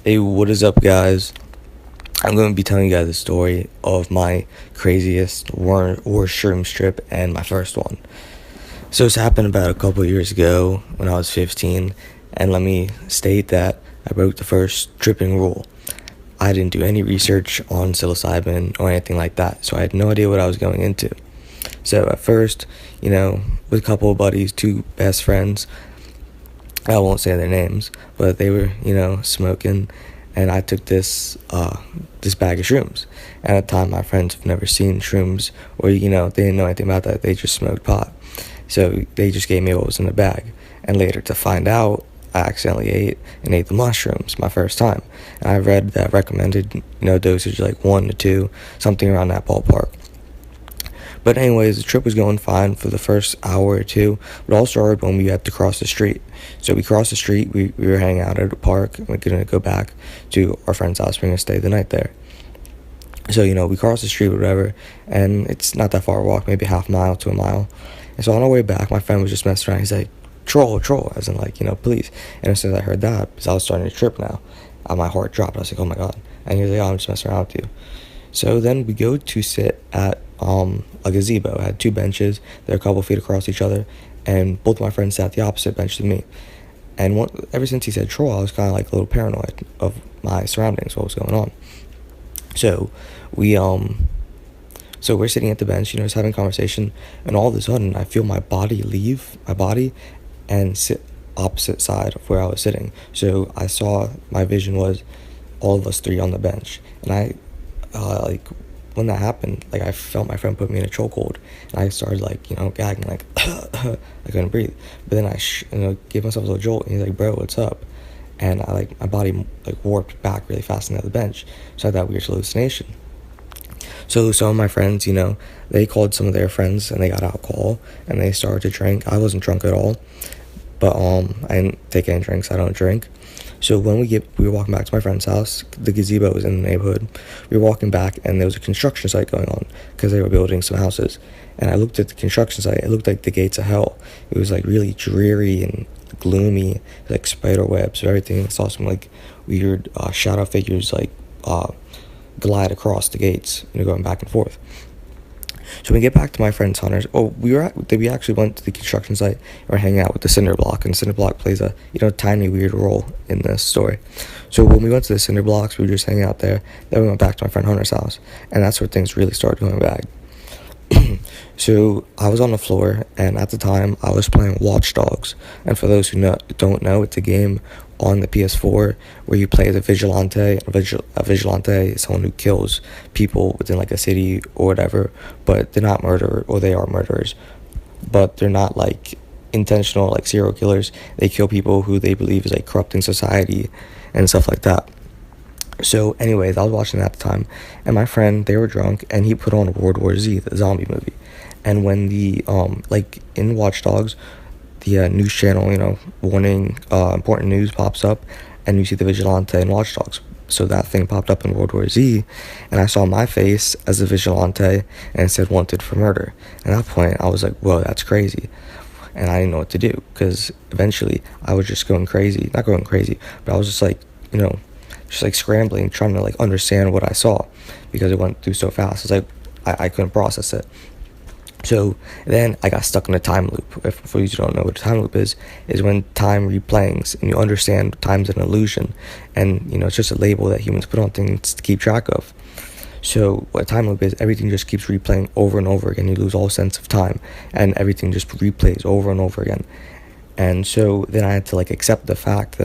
Hey, what is up, guys? I'm going to be telling you guys the story of my craziest war shroom trip and my first one. So, this happened about a couple years ago when I was 15, and let me state that I broke the first tripping rule. I didn't do any research on psilocybin or anything like that, so I had no idea what I was going into. So, at first, with a couple of buddies, two best friends, I won't say their names, but they were, smoking, and I took this bag of shrooms. And at the time, my friends have never seen shrooms, or they didn't know anything about that. They just smoked pot, so they just gave me what was in the bag. And later, to find out, I accidentally ate the mushrooms my first time. And I read that recommended, dosage like 1 to 2, something around that ballpark. But anyways, the trip was going fine for the first hour or two, but it all started when we had to cross the street. So we crossed the street, we were hanging out at a park, and we're going to go back to our friend's house. We're going to stay the night there. So, we crossed the street, whatever, and it's not that far a walk, maybe half mile to a mile. And so on our way back, my friend was just messing around. He's like, troll, as in like, please. And as soon as I heard that, because I was starting to trip now, my heart dropped. I was like, oh my God. And he was like, oh, I'm just messing around with you. So then we go to sit at a gazebo. It had two benches. They're a couple feet across each other, and both of my friends sat at the opposite bench than me. And ever since he said troll, I was kind of like a little paranoid of my surroundings, what was going on. So we so we're sitting at the bench, just having a conversation, and all of a sudden I feel my body leave my body and sit opposite side of where I was sitting. So I saw, my vision was all of us three on the bench, and I like, when that happened, like, I felt my friend put me in a chokehold, and I started like, gagging, like I couldn't breathe. But then I gave myself a little jolt, and he's like, bro, what's up? And I, like, my body like warped back really fast into the bench, so I had that weird hallucination. So some of my friends, they called some of their friends, and they got alcohol, and they started to drink. I wasn't drunk at all, but I didn't take any drinks. I don't drink. So when we were walking back to my friend's house. The gazebo was in the neighborhood. We were walking back, and there was a construction site going on because they were building some houses. And I looked at the construction site. It looked like the gates of hell. It was like really dreary and gloomy, like spider webs and everything. I saw some like weird shadow figures like glide across the gates, going back and forth. So when we get back to my friend's Hunter's, we actually went to the construction site and we're hanging out with the cinder block, and cinder block plays a tiny weird role in this story. So when we went to the cinder blocks, we were just hanging out there. Then we went back to my friend Hunter's house, and that's where things really started going bad. So I was on the floor, and at the time I was playing Watch Dogs. And for those who don't know, it's a game on the PS4 where you play as a vigilante. A vigilante is someone who kills people within like a city or whatever, but they're not murderers, or they are murderers, but they're not like intentional like serial killers. They kill people who they believe is like corrupting society and stuff like that. So anyways, I was watching that at the time, and my friend, they were drunk, and he put on World War Z, the zombie movie. And when the like in Watch Dogs, the news channel, warning, important news pops up, and you see the vigilante in Watch Dogs. So that thing popped up in World War Z, and I saw my face as a vigilante, and it said wanted for murder. And at that point, I was like, whoa, that's crazy. And I didn't know what to do, because eventually I was just going crazy. Not going crazy, but I was just like, just like scrambling, trying to like understand what I saw, because it went through so fast. It's like I couldn't process it. So then I got stuck in a time loop. For you who don't know what a time loop is when time replays, and you understand time's an illusion, and it's just a label that humans put on things to keep track of. So what a time loop is, everything just keeps replaying over and over again. You lose all sense of time, and everything just replays over and over again. And so then I had to like accept the fact that